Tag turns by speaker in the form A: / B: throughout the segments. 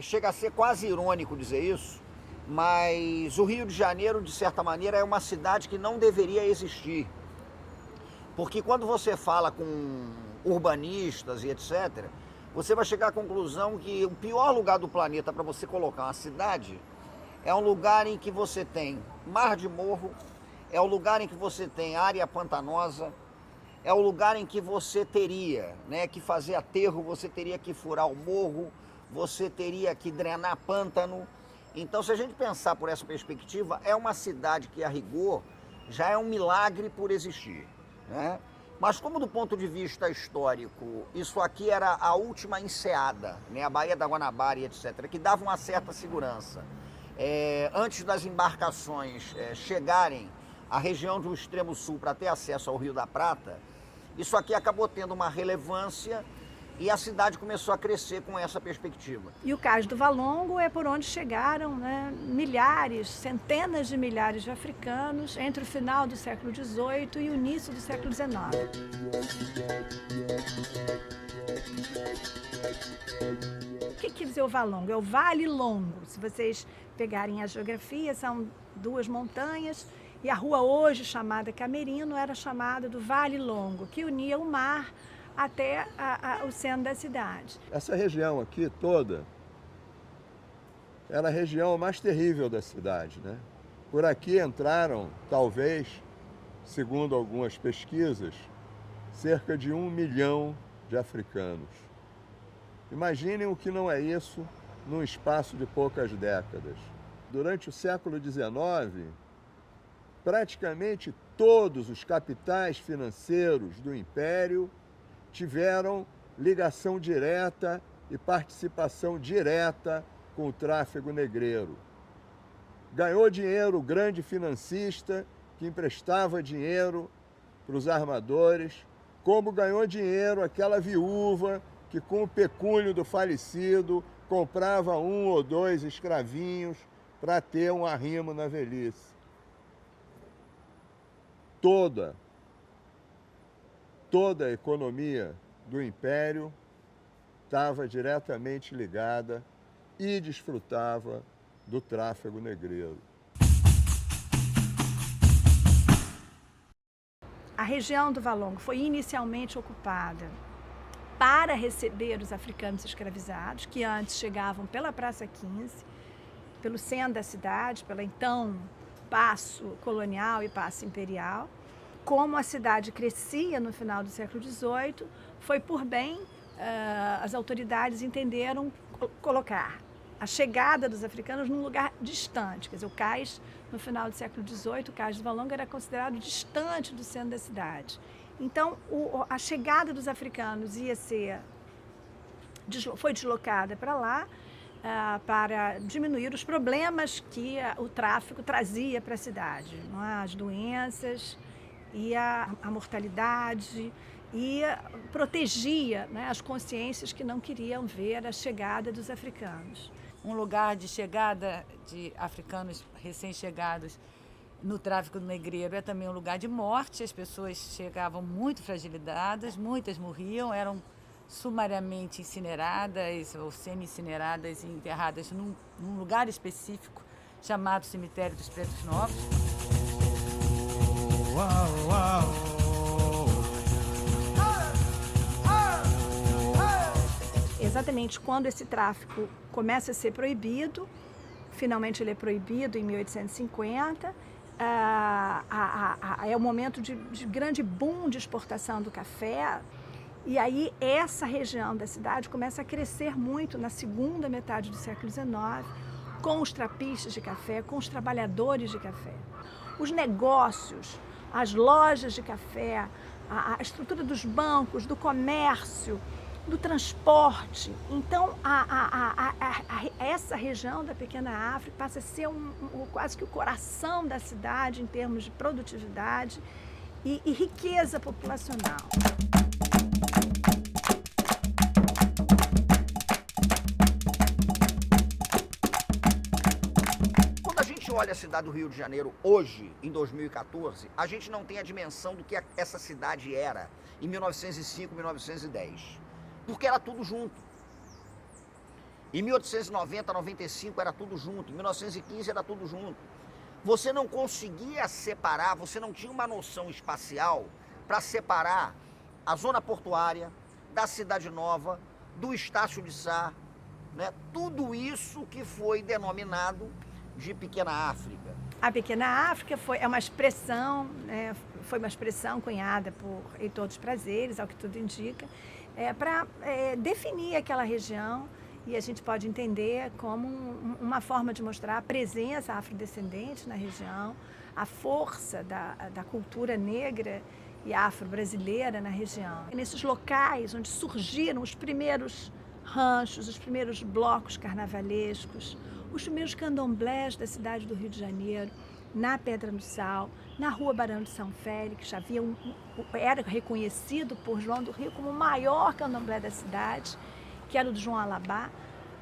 A: chega a ser quase irônico dizer isso, mas o Rio de Janeiro, de certa maneira, é uma cidade que não deveria existir. Porque quando você fala com urbanistas e etc., você vai chegar à conclusão que o pior lugar do planeta para você colocar uma cidade é um lugar em que você tem mar de morro, é o lugar em que você tem área pantanosa, é o lugar em que você teria, né, que fazer aterro, você teria que furar o morro, você teria que drenar pântano. Então, se a gente pensar por essa perspectiva, é uma cidade que, a rigor, já é um milagre por existir, né? Mas como do ponto de vista histórico, isso aqui era a última enseada, né, a Baía da Guanabara e etc., que dava uma certa segurança. Antes das embarcações chegarem à região do extremo sul para ter acesso ao Rio da Prata, isso aqui acabou tendo uma relevância e a cidade começou a crescer com essa perspectiva.
B: E o Cais do Valongo é por onde chegaram, né, milhares, centenas de milhares de africanos entre o final do século XVIII e o início do século XIX. O que quer dizer o Valongo? É o Vale Longo. Se vocês pegarem a geografia, são duas montanhas e a rua hoje chamada Camerino era chamada do Vale Longo, que unia o mar até o centro da cidade.
C: Essa região aqui toda era a região mais terrível da cidade, né? Por aqui entraram, talvez, segundo algumas pesquisas, cerca de 1 milhão de africanos. Imaginem o que não é isso num espaço de poucas décadas. Durante o século XIX, praticamente todos os capitais financeiros do Império tiveram ligação direta e participação direta com o tráfego negreiro. Ganhou dinheiro o grande financista que emprestava dinheiro para os armadores, como ganhou dinheiro aquela viúva que com o pecúlio do falecido comprava 1 ou 2 escravinhos para ter um arrimo na velhice. Toda a economia do Império estava diretamente ligada e desfrutava do tráfego negreiro.
B: A região do Valongo foi inicialmente ocupada para receber os africanos escravizados, que antes chegavam pela Praça 15, pelo centro da cidade, pelo então Paço Colonial e Paço Imperial. Como a cidade crescia no final do século XVIII, foi por bem, as autoridades entenderam colocar a chegada dos africanos num lugar distante. Quer dizer, o cais, no final do século XVIII, o cais do Valongo era considerado distante do centro da cidade. Então, a chegada dos africanos foi deslocada para lá, para diminuir os problemas que o tráfico trazia para a cidade, não é? As doenças e a mortalidade, e protegia, né, as consciências que não queriam ver a chegada dos africanos.
D: Um lugar de chegada de africanos recém-chegados no tráfico negreiro é também um lugar de morte. As pessoas chegavam muito fragilizadas, muitas morriam, eram sumariamente incineradas ou semi-incineradas e enterradas num lugar específico chamado Cemitério dos Pretos Novos.
B: Exatamente quando esse tráfico começa a ser proibido, finalmente ele é proibido em 1850, é o momento de grande boom de exportação do café, e aí essa região da cidade começa a crescer muito na segunda metade do século XIX, com os trapistas de café, com os trabalhadores de café. Os negócios, as lojas de café, a estrutura dos bancos, do comércio, do transporte. Então, essa região da pequena África passa a ser quase que o coração da cidade em termos de produtividade e riqueza populacional.
A: Quando a gente olha a cidade do Rio de Janeiro hoje, em 2014, a gente não tem a dimensão do que essa cidade era em 1905, 1910. Porque era tudo junto. Em 1890, 95 era tudo junto, em 1915 era tudo junto. Você não conseguia separar, você não tinha uma noção espacial para separar a zona portuária da Cidade Nova, do Estácio de Sá, né? Tudo isso que foi denominado de Pequena África.
B: A Pequena África é uma expressão, né, foi uma expressão cunhada por Heitor dos Prazeres, ao que tudo indica, para definir aquela região, e a gente pode entender como uma forma de mostrar a presença afrodescendente na região, a força da cultura negra e afro-brasileira na região. E nesses locais onde surgiram os primeiros ranchos, os primeiros blocos carnavalescos, os primeiros candomblés da cidade do Rio de Janeiro, na Pedra no Sal, na Rua Barão de São Félix, era reconhecido por João do Rio como o maior candomblé da cidade, que era o do João Alabá,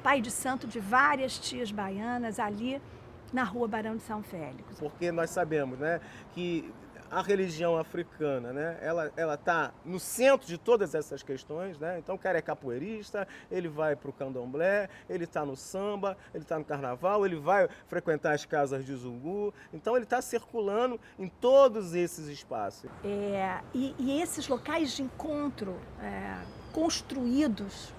B: pai de santo de várias tias baianas, ali na Rua Barão de São Félix.
E: Porque nós sabemos, né, que a religião africana, né, ela está no centro de todas essas questões, né? Então o cara é capoeirista, ele vai para o candomblé, ele está no samba, ele está no carnaval, ele vai frequentar as casas de Zungu, então ele está circulando em todos esses espaços.
B: E esses locais de encontro construídos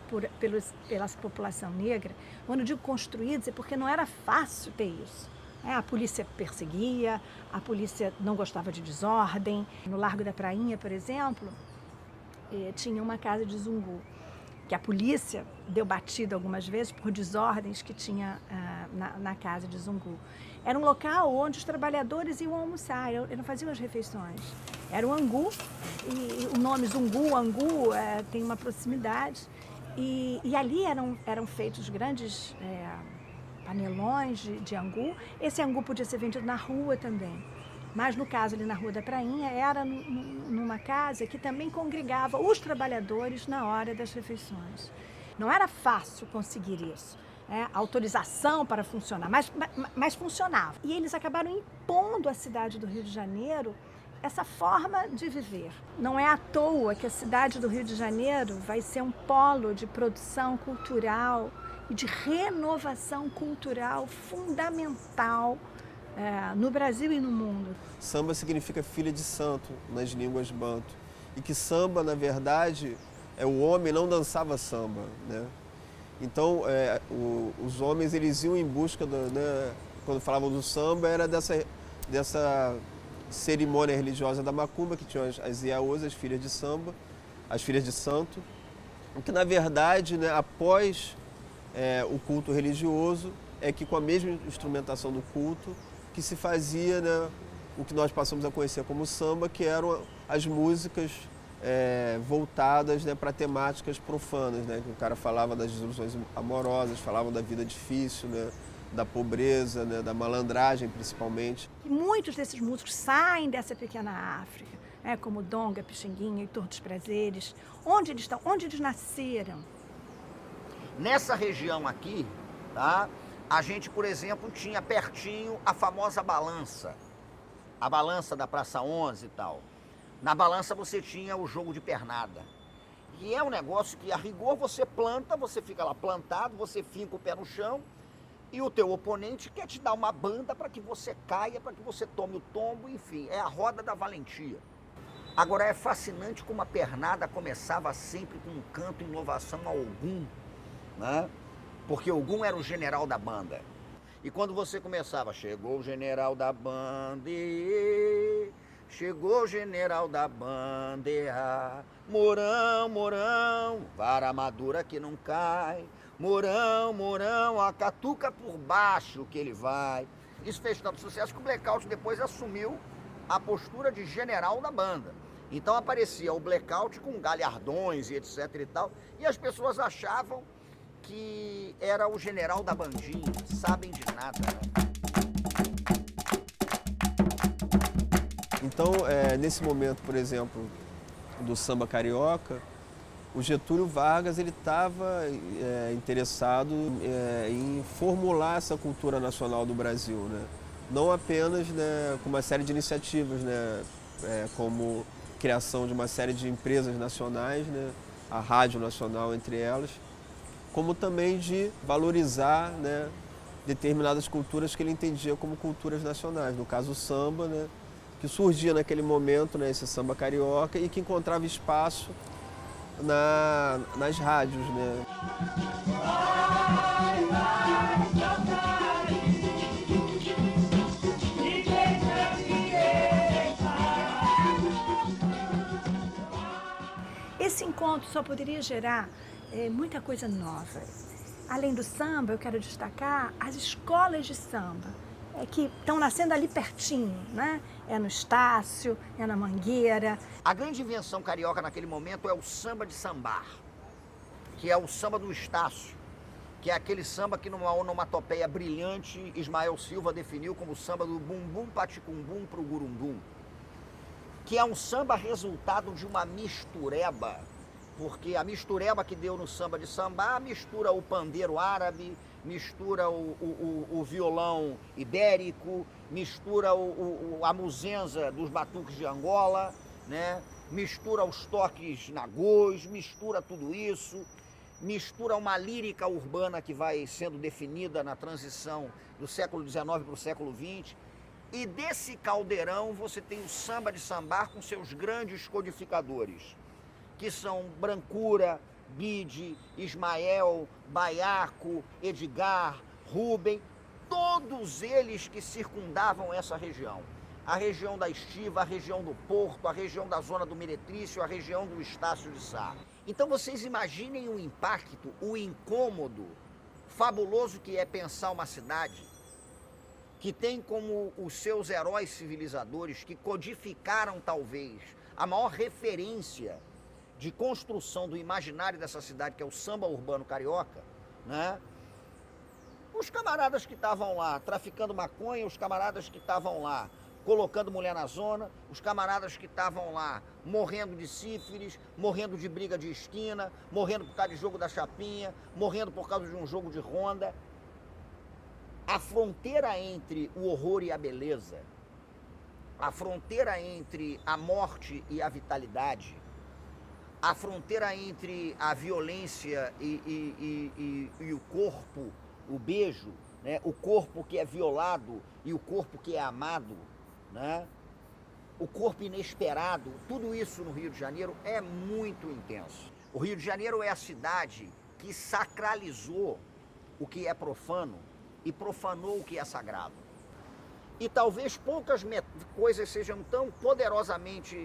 B: pela população negra, quando eu digo construídos é porque não era fácil ter isso. A polícia perseguia, a polícia não gostava de desordem. No Largo da Prainha, por exemplo, tinha uma casa de Zungu, que a polícia deu batida algumas vezes por desordens que tinha na casa de Zungu. Era um local onde os trabalhadores iam almoçar, eles não faziam as refeições. Era o angu, e o nome Zungu, angu, tem uma proximidade. E ali eram feitos grandes panelões de angu. Esse angu podia ser vendido na rua também. Mas no caso ali na Rua da Prainha, era numa casa que também congregava os trabalhadores na hora das refeições. Não era fácil conseguir isso, autorização para funcionar, mas funcionava. E eles acabaram impondo à cidade do Rio de Janeiro essa forma de viver. Não é à toa que a cidade do Rio de Janeiro vai ser um polo de produção cultural e de renovação cultural fundamental no Brasil e no mundo.
F: Samba significa filha de santo nas línguas banto. E que samba, na verdade, o homem não dançava samba, né? Então, os homens eles iam em busca, quando falavam do samba, era dessa cerimônia religiosa da macumba, que tinham as iaôs, as filhas de samba, as filhas de santo, o que, na verdade, né, após o culto religioso, é que com a mesma instrumentação do culto, que se fazia, né, o que nós passamos a conhecer como samba, que eram as músicas voltadas, né, para temáticas profanas, né, que o cara falava das desilusões amorosas, falavam da vida difícil, né, da pobreza, né, da malandragem principalmente.
B: E muitos desses músicos saem dessa pequena África, como Donga, Pixinguinha, Heitor dos Prazeres. Onde eles estão? Onde eles nasceram?
A: Nessa região aqui, tá? A gente, por exemplo, tinha pertinho a famosa balança. A balança da Praça 11 e tal. Na balança você tinha o jogo de pernada. E é um negócio que, a rigor, você planta, você fica lá plantado, você finca o pé no chão e o teu oponente quer te dar uma banda para que você caia, para que você tome o tombo, enfim, é a roda da valentia. Agora, é fascinante como a pernada começava sempre com um canto em louvação a Ogum, né? Porque Ogum era o general da banda. E quando você começava, chegou o general da banda, chegou o general da banda, Mourão, Mourão, vara madura que não cai, Mourão, Mourão, a catuca por baixo que ele vai. Isso fez tanto sucesso que o Blackout depois assumiu a postura de general da banda. Então aparecia o Blackout com galhardões e etc e tal, e as pessoas achavam que era o general da bandinha, sabem de nada.
F: Então, nesse momento, por exemplo, do samba carioca, o Getúlio Vargas ele estava interessado em formular essa cultura nacional do Brasil, né? Não apenas, né, com uma série de iniciativas, né, como criação de uma série de empresas nacionais, né, a Rádio Nacional entre elas, como também de valorizar, né, determinadas culturas que ele entendia como culturas nacionais. No caso, o samba, né, que surgia naquele momento, né, esse samba carioca, e que encontrava espaço nas rádios, né?
B: Esse encontro só poderia gerar muita coisa nova. Além do samba, eu quero destacar as escolas de samba, que estão nascendo ali pertinho, né? É no Estácio, é na Mangueira.
A: A grande invenção carioca naquele momento é o samba de sambar, que é o samba do Estácio, que é aquele samba que numa onomatopeia brilhante Ismael Silva definiu como o samba do bumbum paticumbum pro gurumbum, que é um samba resultado de uma mistureba, porque a mistureba que deu no samba de samba mistura o pandeiro árabe, mistura o violão ibérico, mistura a muzenza dos batuques de Angola, né? Mistura os toques nagôs, mistura tudo isso, mistura uma lírica urbana que vai sendo definida na transição do século XIX para o século XX. E desse caldeirão você tem o samba de sambar com seus grandes codificadores, que são Brancura, Bide, Ismael, Baiaco, Edgar, Rubem, todos eles que circundavam essa região. A região da Estiva, a região do Porto, a região da zona do Meretrício, a região do Estácio de Sá. Então vocês imaginem o impacto, o incômodo fabuloso que é pensar uma cidade que tem como os seus heróis civilizadores, que codificaram talvez a maior referência de construção do imaginário dessa cidade, que é o samba urbano carioca, né? Os camaradas que estavam lá traficando maconha, os camaradas que estavam lá colocando mulher na zona, os camaradas que estavam lá morrendo de sífilis, morrendo de briga de esquina, morrendo por causa de jogo da chapinha, morrendo por causa de um jogo de ronda. A fronteira entre o horror e a beleza, a fronteira entre a morte e a vitalidade, a fronteira entre a violência e o corpo, o beijo, né? O corpo que é violado e o corpo que é amado, né? O corpo inesperado, tudo isso no Rio de Janeiro é muito intenso. O Rio de Janeiro é a cidade que sacralizou o que é profano e profanou o que é sagrado. E talvez poucas coisas sejam tão poderosamente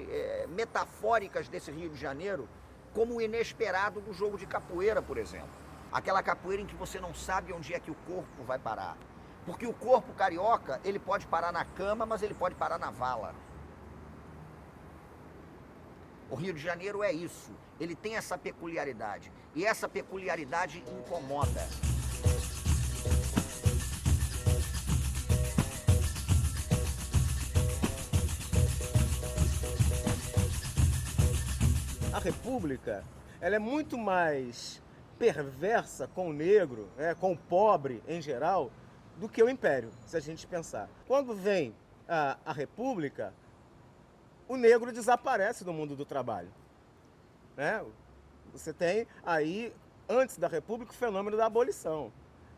A: metafóricas desse Rio de Janeiro como o inesperado do jogo de capoeira, por exemplo. Aquela capoeira em que você não sabe onde é que o corpo vai parar. Porque o corpo carioca, ele pode parar na cama, mas ele pode parar na vala. O Rio de Janeiro é isso. Ele tem essa peculiaridade. E essa peculiaridade incomoda.
E: A República, ela é muito mais perversa com o negro, com o pobre em geral, do que o Império, se a gente pensar. Quando vem a República, o negro desaparece do mundo do trabalho, né? Você tem aí, antes da República, o fenômeno da abolição.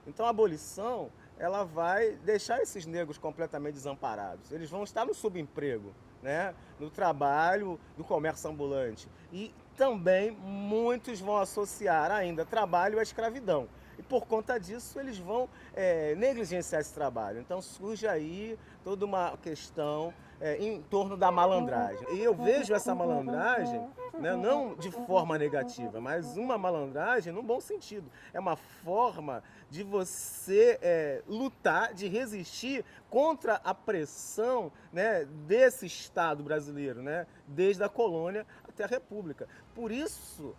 E: Então a abolição, ela vai deixar esses negros completamente desamparados. Eles vão estar no subemprego, né? No trabalho do comércio ambulante. E também muitos vão associar ainda trabalho à escravidão. E por conta disso eles vão negligenciar esse trabalho. Então surge aí toda uma questão em torno da malandragem. E eu vejo essa malandragem, né, não de forma negativa, mas uma malandragem no bom sentido. É uma forma de você lutar, de resistir contra a pressão, né, desse Estado brasileiro, né, desde a colônia até a República. Por isso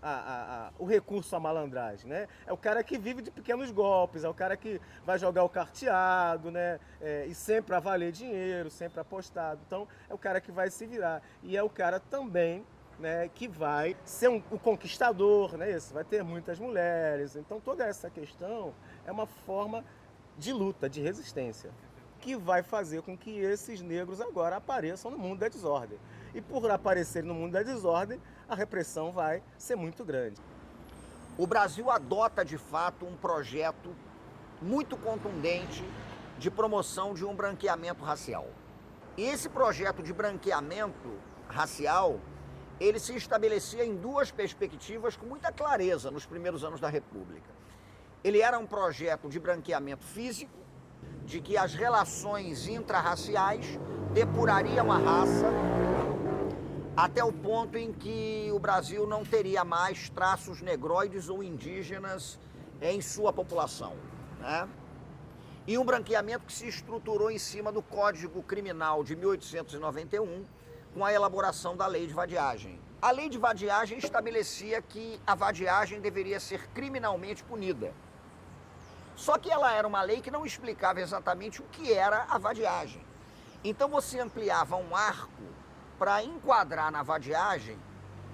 E: o recurso à malandragem, né? É o cara que vive de pequenos golpes, é o cara que vai jogar o carteado, né? E sempre a valer dinheiro, sempre apostado. Então é o cara que vai se virar. E é o cara também, né, que vai ser o conquistador, né? Isso, vai ter muitas mulheres. Então toda essa questão é uma forma de luta, de resistência, que vai fazer com que esses negros agora apareçam no mundo da desordem. E por aparecerem no mundo da desordem, a repressão vai ser muito grande.
A: o Brasil adota de fato um projeto muito contundente de promoção de um branqueamento racial. E esse projeto de branqueamento racial, ele se estabelecia em duas perspectivas com muita clareza nos primeiros anos da República. Ele era um projeto de branqueamento físico, de que as relações intrarraciais depurariam a raça até o ponto em que o Brasil não teria mais traços negroides ou indígenas em sua população, né? E um branqueamento que se estruturou em cima do Código Criminal de 1891, com a elaboração da Lei de Vadiagem. A Lei de Vadiagem estabelecia que a vadiagem deveria ser criminalmente punida. Só que ela era uma lei que não explicava exatamente o que era a vadiagem. Então você ampliava um arco para enquadrar na vadiagem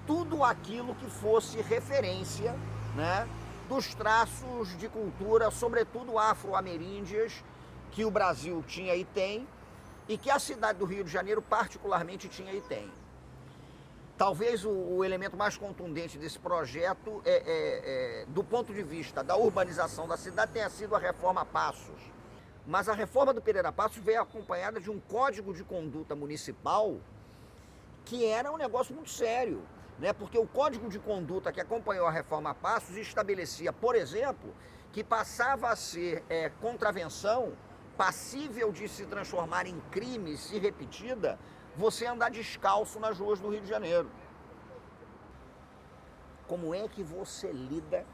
A: tudo aquilo que fosse referência, né, dos traços de cultura, sobretudo afro-ameríndias, que o Brasil tinha e tem, e que a cidade do Rio de Janeiro particularmente tinha e tem. Talvez o elemento mais contundente desse projeto, do ponto de vista da urbanização da cidade, tenha sido a reforma Passos. Mas a reforma do Pereira Passos veio acompanhada de um código de conduta municipal que era um negócio muito sério, né? Porque o código de conduta que acompanhou a reforma Passos estabelecia, por exemplo, que passava a ser contravenção passível de se transformar em crime se repetida você andar descalço nas ruas do Rio de Janeiro. Como é que você lida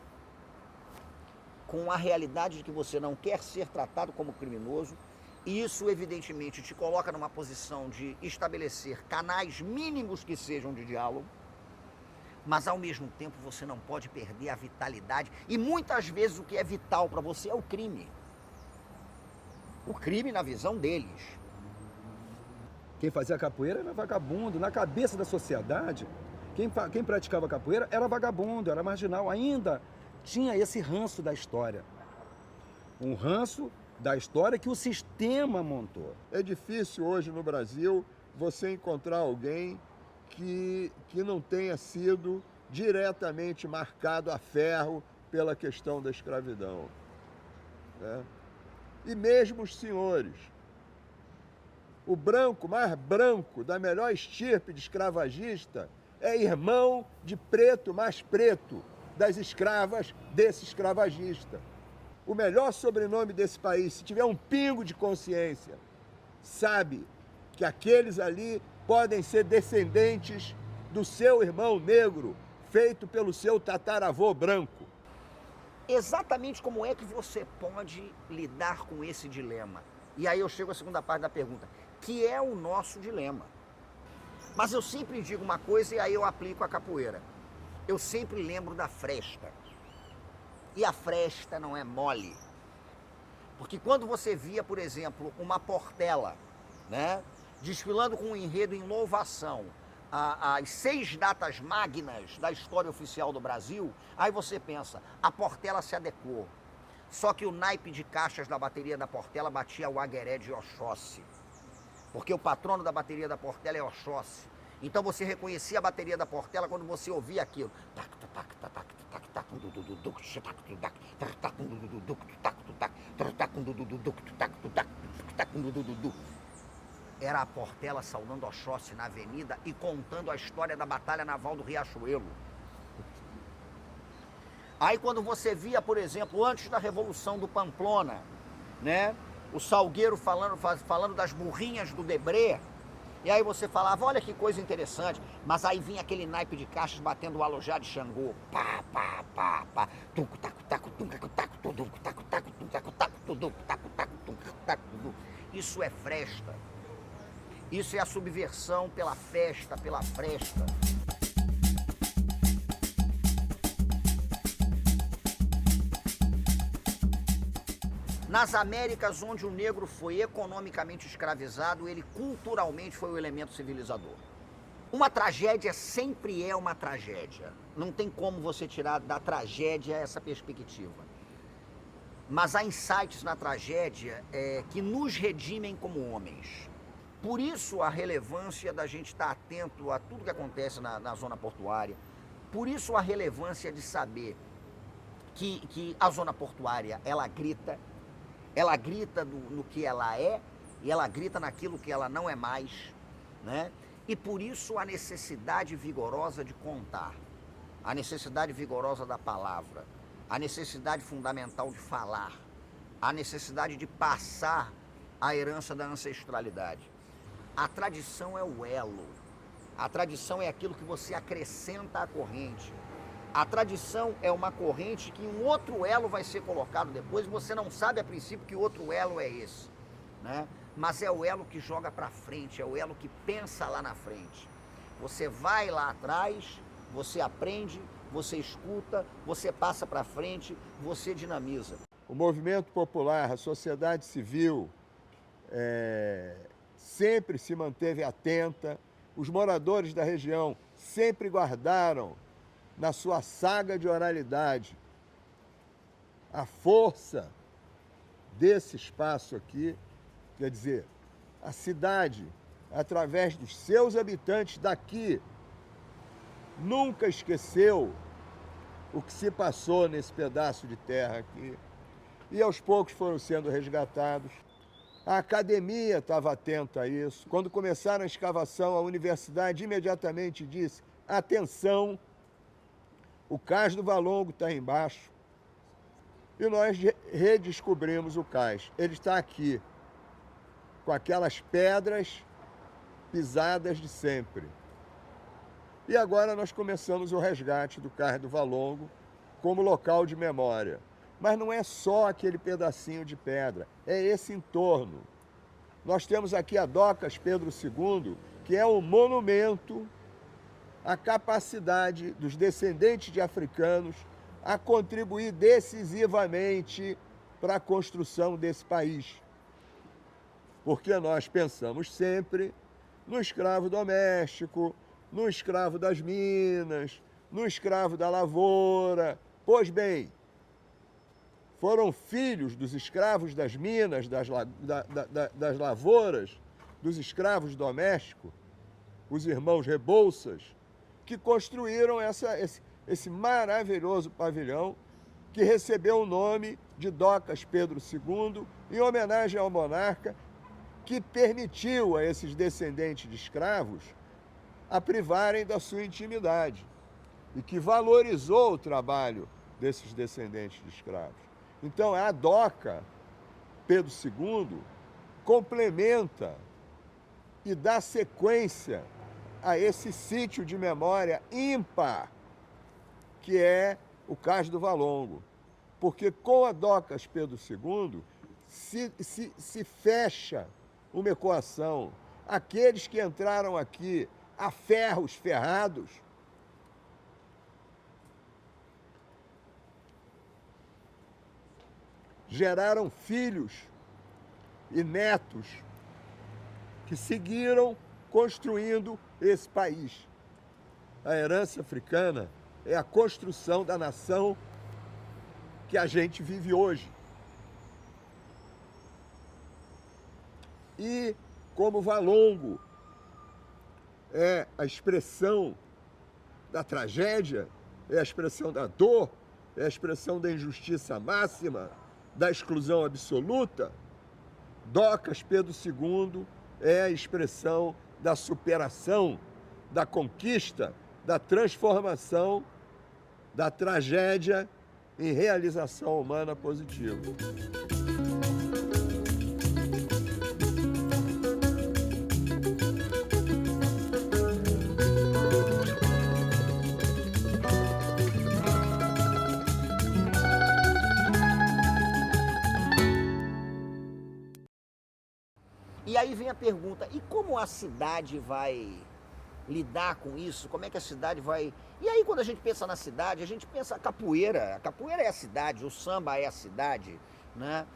A: com a realidade de que você não quer ser tratado como criminoso? E isso, evidentemente, te coloca numa posição de estabelecer canais mínimos que sejam de diálogo, mas, ao mesmo tempo, você não pode perder a vitalidade. E, muitas vezes, o que é vital para você é o crime. O crime na visão deles.
G: Quem fazia capoeira era vagabundo. Na cabeça da sociedade, quem praticava capoeira era vagabundo, era marginal. Ainda tinha esse ranço da história. Um ranço da história que o sistema montou.
C: É difícil hoje no Brasil você encontrar alguém que não tenha sido diretamente marcado a ferro pela questão da escravidão, né? E mesmo os senhores. O branco, mais branco, da melhor estirpe de escravagista, é irmão de preto mais preto, das escravas desse escravagista. O melhor sobrenome desse país, se tiver um pingo de consciência, sabe que aqueles ali podem ser descendentes do seu irmão negro, feito pelo seu tataravô branco.
A: Exatamente como é que você pode lidar com esse dilema? E aí eu chego à segunda parte da pergunta, que é o nosso dilema. Mas eu sempre digo uma coisa e aí eu aplico a capoeira. Eu sempre lembro da fresta. E a fresta não é mole. Porque quando você via, por exemplo, uma Portela, né, desfilando com um enredo em louvação as 6 datas magnas da história oficial do Brasil, aí você pensa, a Portela se adequou. Só que o naipe de caixas da bateria da Portela batia o agueré de Oxóssi. Porque o patrono da bateria da Portela é Oxóssi. Então você reconhecia a bateria da Portela quando você ouvia aquilo. Era a Portela saudando Oxóssi na avenida e contando a história da Batalha Naval do Riachuelo. Aí quando você via, por exemplo, antes da Revolução do Pamplona, né, o Salgueiro falando das burrinhas do Debré, e aí você falava, olha que coisa interessante, mas aí vinha aquele naipe de caixas batendo o alojá de Xangô. Pá, pá, pá, pá. Isso é fresta. Isso é a subversão pela festa, pela fresta. Nas Américas, onde o negro foi economicamente escravizado, ele culturalmente foi o elemento civilizador. Uma tragédia sempre é uma tragédia. Não tem como você tirar da tragédia essa perspectiva. Mas há insights na tragédia que nos redimem como homens. Por isso a relevância da gente estar atento a tudo que acontece na zona portuária. Por isso a relevância de saber que a zona portuária, ela grita no que ela é e ela grita naquilo que ela não é mais, né? E por isso a necessidade vigorosa de contar, a necessidade vigorosa da palavra, a necessidade fundamental de falar, a necessidade de passar a herança da ancestralidade. A tradição é o elo, a tradição é aquilo que você acrescenta à corrente. A tradição é uma corrente que um outro elo vai ser colocado depois, você não sabe a princípio que outro elo é esse, né? Mas é o elo que joga para frente, é o elo que pensa lá na frente. Você vai lá atrás, você aprende, você escuta, você passa para frente, você dinamiza.
C: O movimento popular, a sociedade civil, sempre se manteve atenta. Os moradores da região sempre guardaram na sua saga de oralidade a força desse espaço aqui. Quer dizer, a cidade, através dos seus habitantes daqui, nunca esqueceu o que se passou nesse pedaço de terra aqui. E aos poucos foram sendo resgatados. A academia estava atenta a isso. Quando começaram a escavação, a universidade imediatamente disse: atenção, o cais do Valongo está embaixo. E nós redescobrimos o cais. Ele está aqui, com aquelas pedras pisadas de sempre. E agora nós começamos o resgate do cais do Valongo como local de memória. Mas não é só aquele pedacinho de pedra, é esse entorno. Nós temos aqui a Docas Pedro II, que é um monumento à capacidade dos descendentes de africanos a contribuir decisivamente para a construção desse país. Porque nós pensamos sempre no escravo doméstico, no escravo das minas, no escravo da lavoura. Pois bem, foram filhos dos escravos das minas, das lavouras, dos escravos domésticos, os irmãos Rebouças, que construíram esse maravilhoso pavilhão que recebeu o nome de Docas Pedro II, em homenagem ao monarca que permitiu a esses descendentes de escravos a privarem da sua intimidade e que valorizou o trabalho desses descendentes de escravos. Então, a Doca Pedro II complementa e dá sequência a esse sítio de memória ímpar que é o Cais do Valongo. Porque com a Docas Pedro II se fecha uma equação. Aqueles que entraram aqui a ferros ferrados geraram filhos e netos que seguiram construindo esse país. A herança africana é a construção da nação que a gente vive hoje. E como Valongo é a expressão da tragédia, é a expressão da dor, é a expressão da injustiça máxima, da exclusão absoluta, Docas Pedro II é a expressão da superação, da conquista, da transformação, da tragédia em realização humana positiva.
A: E aí vem a pergunta, e como a cidade vai lidar com isso? Como é que a cidade vai... E aí quando a gente pensa na cidade, a gente pensa a capoeira é a cidade, o samba é a cidade, né?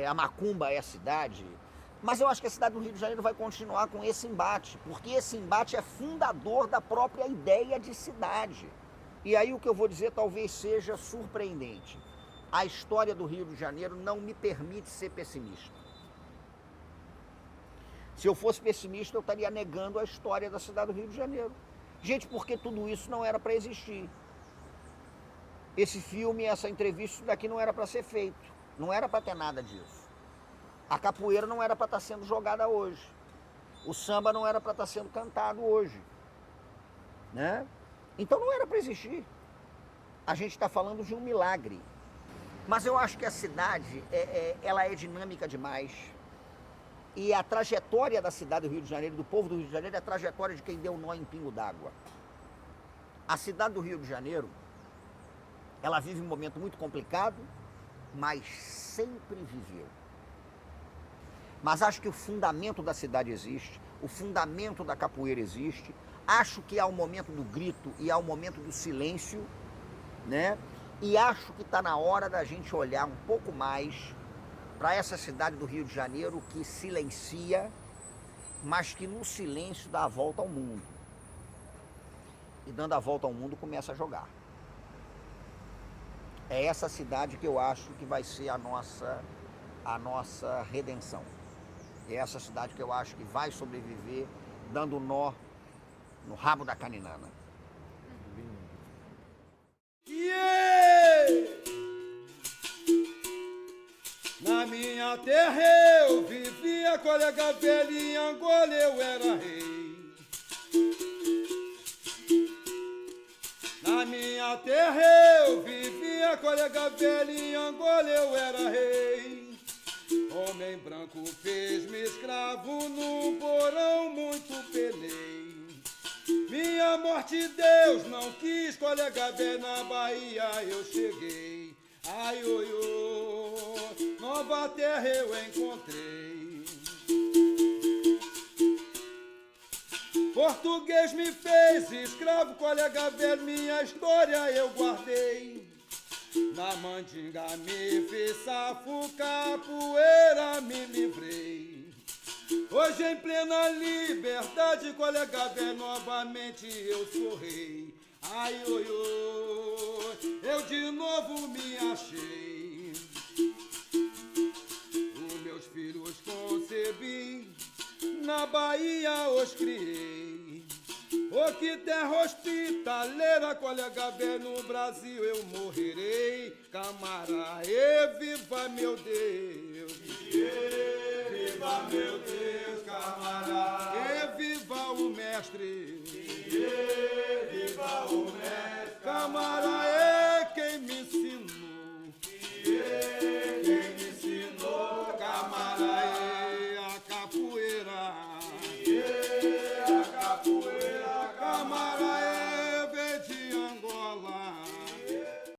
A: A macumba é a cidade. Mas eu acho que a cidade do Rio de Janeiro vai continuar com esse embate, porque esse embate é fundador da própria ideia de cidade. E aí o que eu vou dizer talvez seja surpreendente. A história do Rio de Janeiro não me permite ser pessimista. Se eu fosse pessimista, eu estaria negando a história da cidade do Rio de Janeiro. Gente, porque tudo isso não era para existir. esse filme, essa entrevista, isso daqui não era para ser feito. Não era para ter nada disso. A capoeira não era para estar sendo jogada hoje. O samba não era para estar sendo cantado hoje. Né? Então não era para existir. A gente está falando de um milagre. Mas eu acho que a cidade, ela é dinâmica demais. E a trajetória da cidade do Rio de Janeiro, do povo do Rio de Janeiro, é a trajetória de quem deu nó em pingo d'água. A cidade do Rio de Janeiro, ela vive um momento muito complicado, mas sempre viveu. Mas acho que o fundamento da cidade existe, o fundamento da capoeira existe. Acho que há o momento do grito e há o momento do silêncio, né? E acho que está na hora da gente olhar um pouco mais para essa cidade do Rio de Janeiro que silencia, mas que no silêncio dá a volta ao mundo. E dando a volta ao mundo começa a jogar. É essa cidade que eu acho que vai ser a nossa redenção. É essa cidade que eu acho que vai sobreviver dando nó no rabo da caninana.
H: Yeah! Na minha terra eu vivia, colega velho, em Angola eu era rei. Na minha terra eu vivia, colega velho, em Angola eu era rei. Homem branco fez-me escravo num porão muito penei. Minha morte Deus não quis, colega velho, na Bahia eu cheguei. Ai, oi, oi, nova terra eu encontrei. Português me fez escravo, colega velho, minha história eu guardei. Na mandinga me fez safo, capoeira me livrei. Hoje em plena liberdade, colega velho, novamente eu sou rei. Ai, oi, oi, eu de novo me achei. Os meus filhos concebi, na Bahia os criei. Oh, que terra hospitaleira, colega velho, no Brasil eu morrerei. Camará, e viva meu Deus, viva meu Deus, camará, e viva o mestre, viva o mestre, camará.